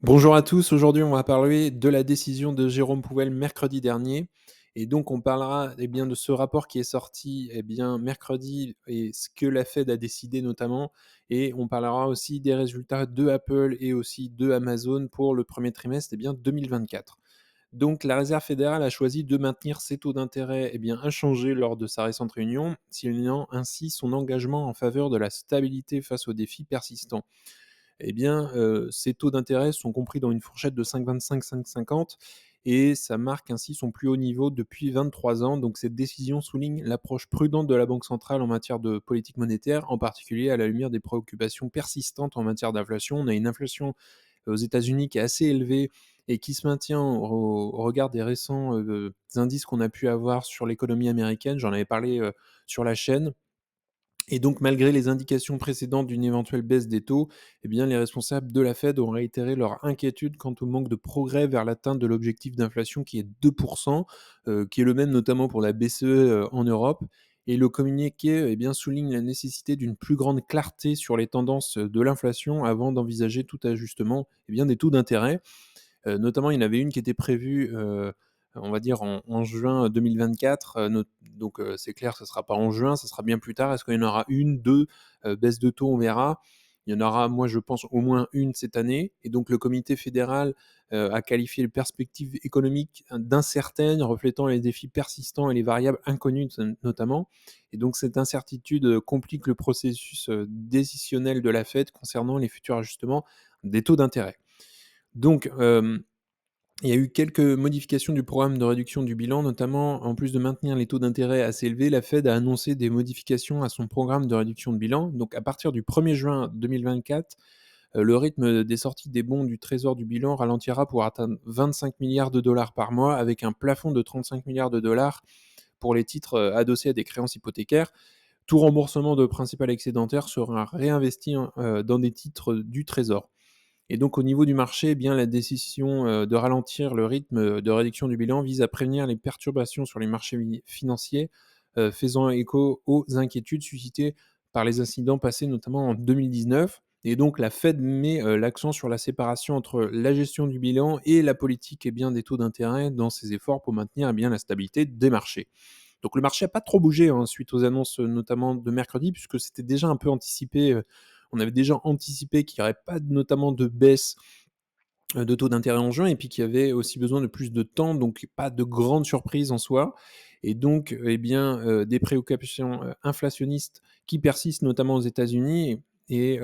Bonjour à tous, aujourd'hui on va parler de la décision de Jérôme Powell mercredi dernier et donc on parlera, bien, de ce rapport qui est sorti, bien, mercredi et ce que la Fed a décidé notamment et on parlera aussi des résultats de Apple et aussi de Amazon pour le premier trimestre, 2024. Donc la Réserve fédérale a choisi de maintenir ses taux d'intérêt, inchangés lors de sa récente réunion, signant ainsi son engagement en faveur de la stabilité face aux défis persistants. Ces taux d'intérêt sont compris dans une fourchette de 5,25-5,50 et ça marque ainsi son plus haut niveau depuis 23 ans. Donc cette décision souligne l'approche prudente de la Banque centrale en matière de politique monétaire, en particulier à la lumière des préoccupations persistantes en matière d'inflation. On a une inflation aux États-Unis qui est assez élevée et qui se maintient au regard des récents indices qu'on a pu avoir sur l'économie américaine. J'en avais parlé sur la chaîne. Et donc, malgré les indications précédentes d'une éventuelle baisse des taux, les responsables de la Fed ont réitéré leur inquiétude quant au manque de progrès vers l'atteinte de l'objectif d'inflation qui est 2%, qui est le même notamment pour la BCE en Europe. Et le communiqué souligne la nécessité d'une plus grande clarté sur les tendances de l'inflation avant d'envisager tout ajustement des taux d'intérêt. Notamment, il y en avait une qui était prévue, on va dire en juin 2024, donc c'est clair, ce ne sera pas en juin, ce sera bien plus tard. Est-ce qu'il y en aura une, 2 baisses de taux? On verra. Il y en aura, moi, je pense, au moins une cette année et donc le comité fédéral, a qualifié les perspectives économiques d'incertaines, reflétant les défis persistants et les variables inconnues notamment. Et donc cette incertitude, complique le processus, décisionnel de la Fed concernant les futurs ajustements des taux d'intérêt. Donc, il y a eu quelques modifications du programme de réduction du bilan, notamment en plus de maintenir les taux d'intérêt assez élevés, la Fed a annoncé des modifications à son programme de réduction de bilan. Donc à partir du 1er juin 2024, le rythme des sorties des bons du trésor du bilan ralentira pour atteindre 25 milliards de dollars par mois, avec un plafond de 35 milliards de dollars pour les titres adossés à des créances hypothécaires. Tout remboursement de principal excédentaire sera réinvesti dans des titres du trésor. Et donc au niveau du marché, la décision, de ralentir le rythme, de réduction du bilan vise à prévenir les perturbations sur les marchés financiers, faisant écho aux inquiétudes suscitées par les incidents passés notamment en 2019. Et donc la Fed met, l'accent sur la séparation entre la gestion du bilan et la politique, des taux d'intérêt dans ses efforts pour maintenir, la stabilité des marchés. Donc le marché n'a pas trop bougé, hein, suite aux annonces, notamment de mercredi, puisque c'était déjà un peu anticipé, on avait déjà anticipé qu'il n'y aurait pas notamment de baisse, de taux d'intérêt en juin et puis qu'il y avait aussi besoin de plus de temps, donc pas de grande surprise en soi. Et donc des préoccupations, inflationnistes qui persistent notamment aux États-Unis et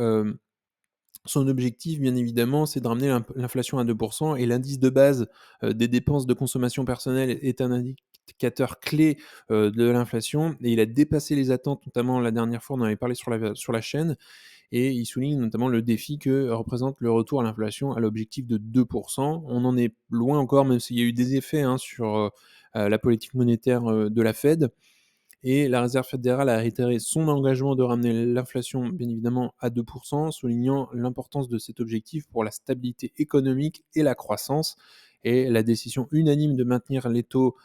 son objectif, bien évidemment, c'est de ramener l'inflation à 2 et l'indice de base, des dépenses de consommation personnelle est un indicateur clé, de l'inflation et il a dépassé les attentes, notamment la dernière fois, on en avait parlé sur la chaîne et il souligne notamment le défi que représente le retour à l'inflation à l'objectif de 2. On en est loin encore, même s'il y a eu des effets, hein, sur, la politique monétaire, de la Fed. Et la Réserve fédérale a réitéré son engagement de ramener l'inflation, bien évidemment, à 2 soulignant l'importance de cet objectif pour la stabilité économique et la croissance. Et la décision unanime de maintenir les taux,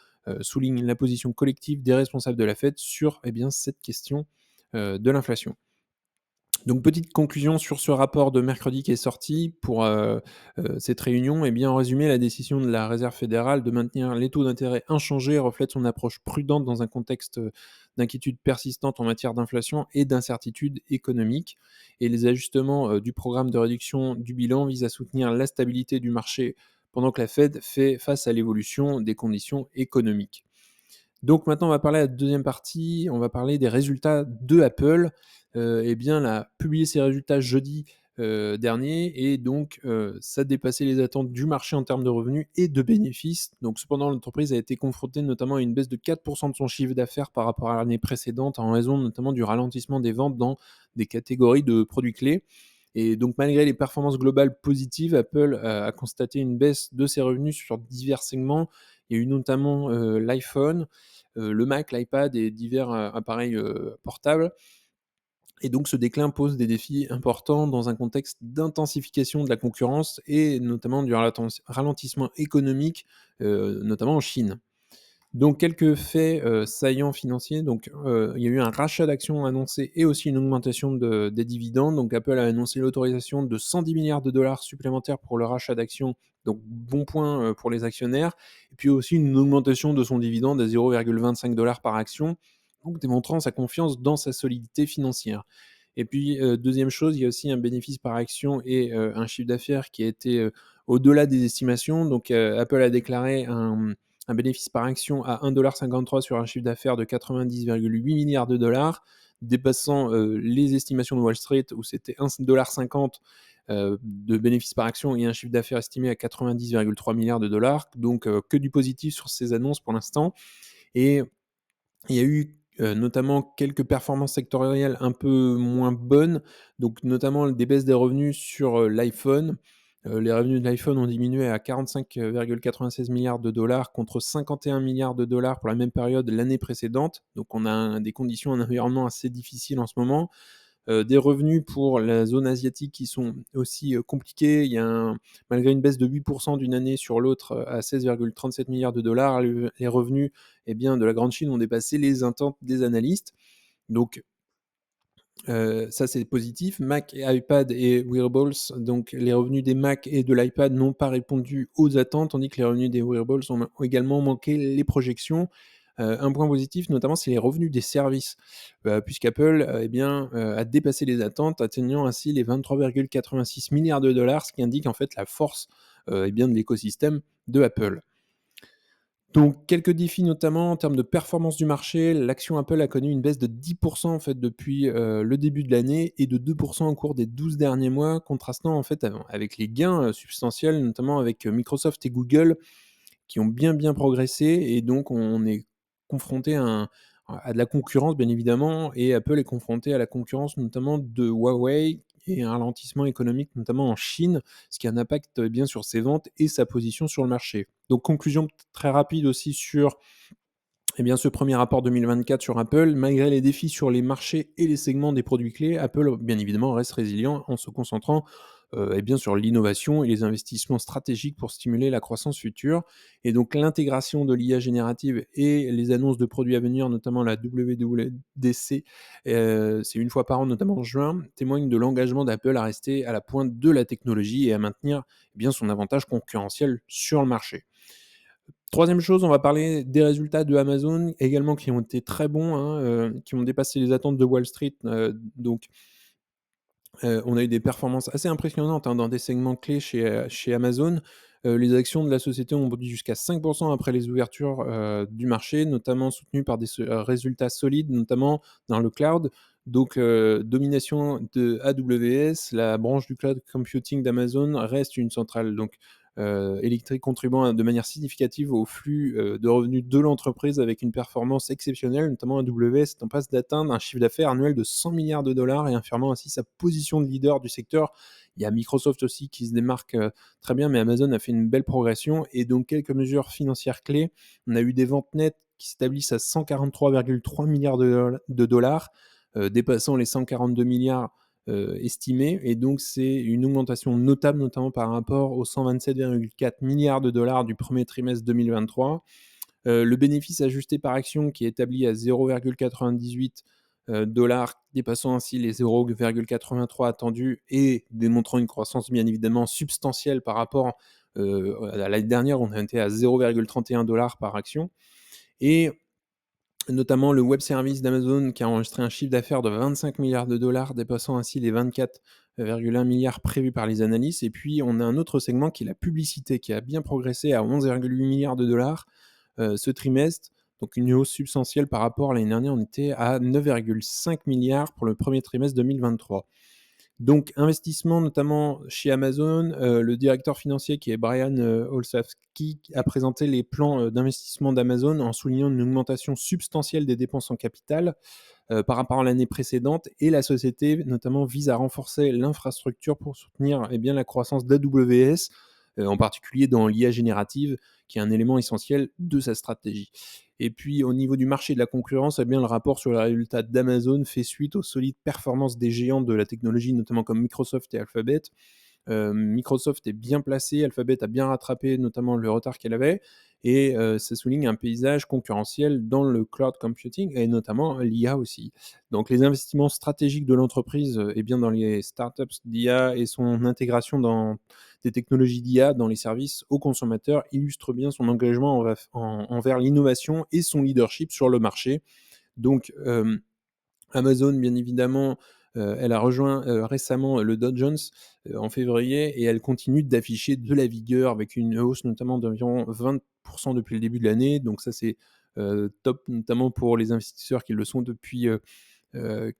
souligne la position collective des responsables de la Fed sur, cette question, de l'inflation. Donc petite conclusion sur ce rapport de mercredi qui est sorti pour, cette réunion. En résumé, la décision de la Réserve fédérale de maintenir les taux d'intérêt inchangés reflète son approche prudente dans un contexte, d'inquiétude persistante en matière d'inflation et d'incertitude économique. Et les ajustements, du programme de réduction du bilan visent à soutenir la stabilité du marché pendant que la Fed fait face à l'évolution des conditions économiques. Donc maintenant, on va parler de la deuxième partie, on va parler des résultats de Apple. Elle a publié ses résultats jeudi, dernier et donc ça dépassait les attentes du marché en termes de revenus et de bénéfices. Donc cependant, l'entreprise a été confrontée notamment à une baisse de 4 de son chiffre d'affaires par rapport à l'année précédente, en raison notamment du ralentissement des ventes dans des catégories de produits clés. Et donc malgré les performances globales positives, Apple a constaté une baisse de ses revenus sur divers segments. Il y a eu notamment, l'iPhone, le Mac, l'iPad et divers, appareils, portables. Et donc ce déclin pose des défis importants dans un contexte d'intensification de la concurrence et notamment du ralentissement économique, notamment en Chine. Donc quelques faits, saillants financiers, donc il y a eu un rachat d'actions annoncé et aussi une augmentation des dividendes. Donc Apple a annoncé l'autorisation de 110 milliards de dollars supplémentaires pour le rachat d'actions, donc bon point, pour les actionnaires et puis aussi une augmentation de son dividende à 0,25 par action, donc démontrant sa confiance dans sa solidité financière. Et puis, 2e chose, il y a aussi un bénéfice par action et un chiffre d'affaires qui a été, au-delà des estimations. Donc, Apple a déclaré un bénéfice par action à 1,53 $ sur un chiffre d'affaires de 90,8 milliards de dollars, dépassant, les estimations de Wall Street où c'était 1,50 $ de bénéfice par action et un chiffre d'affaires estimé à 90,3 milliards de dollars. Donc, que du positif sur ces annonces pour l'instant. Et il y a eu, notamment quelques performances sectorielles un peu moins bonnes, donc notamment des baisses des revenus sur, l'iPhone. Les revenus de l'iPhone ont diminué à 45,96 milliards de dollars contre 51 milliards de dollars pour la même période l'année précédente. Donc on a des conditions, un environnement assez difficile en ce moment. Des revenus pour la zone asiatique qui sont aussi, compliqués. Il y a malgré une baisse de 8 d'une année sur l'autre, à 16,37 milliards de dollars, les revenus, eh bien, de la grande Chine ont dépassé les attentes des analystes. Donc ça, c'est positif. Mac et iPad et wearables, donc les revenus des Mac et de l'iPad n'ont pas répondu aux attentes, tandis que les revenus des wearables ont également manqué les projections. Un point positif notamment, c'est les revenus des services, puisqu'Apple, eh bien, a dépassé les attentes, atteignant ainsi les 23,86 milliards de dollars, ce qui indique en fait la force, eh bien, de l'écosystème de Apple. Donc quelques défis notamment en termes de performance du marché. L'action Apple a connu une baisse de 10 en fait depuis, le début de l'année et de 2 au cours des 12 derniers mois, contrastant en fait avec les gains, substantiels, notamment avec, Microsoft et Google qui ont bien progressé et donc on est confronté à de la concurrence bien évidemment et Apple est confronté à la concurrence notamment de Huawei et un ralentissement économique notamment en Chine, ce qui a un impact, bien sur ses ventes et sa position sur le marché. Donc conclusion très rapide aussi sur eh bien, ce premier rapport 2024 sur Apple, malgré les défis sur les marchés et les segments des produits clés, Apple, bien évidemment, reste résilient en se concentrant eh bien, sur l'innovation et les investissements stratégiques pour stimuler la croissance future. Et donc, l'intégration de l'IA générative et les annonces de produits à venir, notamment la WWDC, c'est une fois par an, notamment en juin, témoignent de l'engagement d'Apple à rester à la pointe de la technologie et à maintenir eh bien, son avantage concurrentiel sur le marché. Troisième chose, on va parler des résultats de Amazon également qui ont été très bons, hein, qui ont dépassé les attentes de Wall Street, donc on a eu des performances assez impressionnantes, hein, dans des segments clés chez Amazon. Les actions de la société ont bondi jusqu'à 5 après les ouvertures, du marché, notamment soutenues par des résultats solides, notamment dans le cloud. Donc domination de AWS, la branche du cloud computing d'Amazon reste une centrale donc électrique contribuant de manière significative au flux, de revenus de l'entreprise avec une performance exceptionnelle, notamment AWS est en passe d'atteindre un chiffre d'affaires annuel de 100 milliards de dollars et affirmant ainsi sa position de leader du secteur. Il y a Microsoft aussi qui se démarque, très bien, mais Amazon a fait une belle progression et donc quelques mesures financières clés. On a eu des ventes nettes qui s'établissent à 143,3 milliards de dollars, dépassant les 142 milliards estimés et donc c'est une augmentation notable, notamment par rapport aux 127,4 milliards de dollars du premier trimestre 2023. Le bénéfice ajusté par action qui est établi à 0,98 dollars, dépassant ainsi les 0,83 attendus et démontrant une croissance bien évidemment substantielle par rapport à l'année dernière, on a été à 0,31 dollars par action. Et notamment le web service d'Amazon qui a enregistré un chiffre d'affaires de 25 milliards de dollars, dépassant ainsi les 24,1 milliards prévus par les analystes. Et puis, on a un autre segment qui est la publicité, qui a bien progressé à 11,8 milliards de dollars ce trimestre. Donc, une hausse substantielle par rapport à l'année dernière, on était à 9,5 milliards pour le premier trimestre 2023. Donc, investissement notamment chez Amazon, le directeur financier qui est Brian Olsavsky a présenté les plans d'investissement d'Amazon en soulignant une augmentation substantielle des dépenses en capital par rapport à l'année précédente et la société notamment vise à renforcer l'infrastructure pour soutenir eh bien, la croissance d'AWS, en particulier dans l'IA générative qui est un élément essentiel de sa stratégie. Et puis au niveau du marché de la concurrence, eh bien, le rapport sur les résultats d'Amazon fait suite aux solides performances des géants de la technologie, notamment comme Microsoft et Alphabet. Microsoft est bien placé, Alphabet a bien rattrapé notamment le retard qu'elle avait et ça souligne un paysage concurrentiel dans le cloud computing et notamment l'IA aussi. Donc les investissements stratégiques de l'entreprise, et bien dans les startups d'IA et son intégration dans des technologies d'IA dans les services aux consommateurs illustrent bien son engagement envers l'innovation et son leadership sur le marché. Donc, Amazon, bien évidemment, elle a rejoint, récemment le Dow Jones, en février et elle continue d'afficher de la vigueur avec une hausse notamment d'environ 20 depuis le début de l'année. Donc ça, c'est, top, notamment pour les investisseurs qui le sont depuis,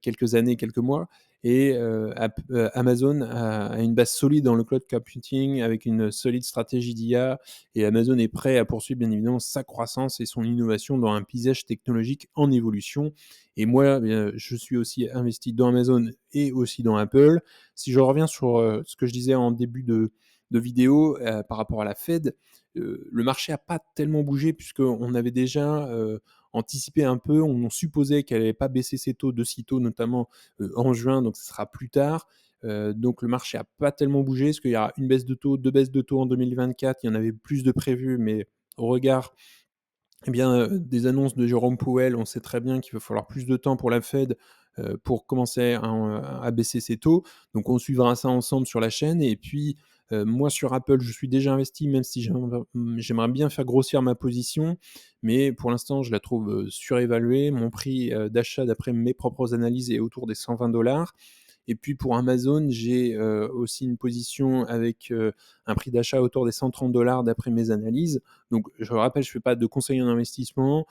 quelques années, quelques mois et Amazon a une base solide dans le cloud computing avec une solide stratégie d'IA et Amazon est prêt à poursuivre bien évidemment sa croissance et son innovation dans un paysage technologique en évolution et moi, je suis aussi investi dans Amazon et aussi dans Apple. Si je reviens sur, ce que je disais en début de vidéo, par rapport à la Fed, le marché a pas tellement bougé puisqu'on avait déjà, anticipé un peu. On supposait qu'elle allait pas baisser ses taux de sitôt, notamment, en juin, donc ce sera plus tard. Donc le marché a pas tellement bougé. Est-ce qu'il y aura une baisse de taux, 2 baisses de taux en 2024? Il y en avait plus de prévues, mais au regard eh bien, des annonces de Jérôme Powell, on sait très bien qu'il va falloir plus de temps pour la Fed, pour commencer à baisser ses taux. Donc on suivra ça ensemble sur la chaîne et puis, moi sur Apple, je suis déjà investi même si j'aimerais bien faire grossir ma position, mais pour l'instant je la trouve, surévaluée. Mon prix, d'achat d'après mes propres analyses est autour des 120. Et puis pour Amazon, j'ai, aussi une position avec, un prix d'achat autour des 130 d'après mes analyses. Donc je rappelle, je ne fais pas de conseils en investissement,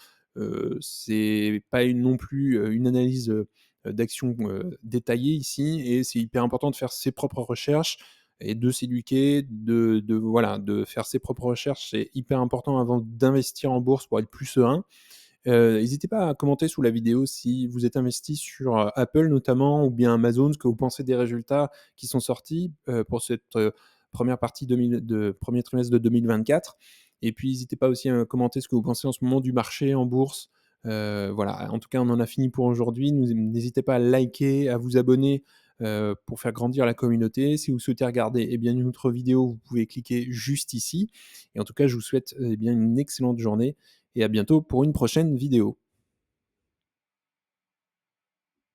c'est pas une non plus, une analyse, d'action, détaillée ici et c'est hyper important de faire ses propres recherches et de s'éduquer, de voilà, de faire ses propres recherches. C'est hyper important avant d'investir en bourse pour être plus serein. Hésitez pas à commenter sous la vidéo si vous êtes investi sur, Apple notamment ou bien Amazon, ce que vous pensez des résultats qui sont sortis, pour cette, 1re partie 2000 de 1er trimestre de 2024 et puis n'hésitez pas aussi à commenter ce que vous pensez en ce moment du marché en bourse. Voilà, en tout cas, on en a fini pour aujourd'hui. N'hésitez pas à liker, à vous abonner, pour faire grandir la communauté. Si vous souhaitez regarder, eh bien, une autre vidéo, vous pouvez cliquer juste ici et en tout cas, je vous souhaite, eh bien, une excellente journée et à bientôt pour une prochaine vidéo.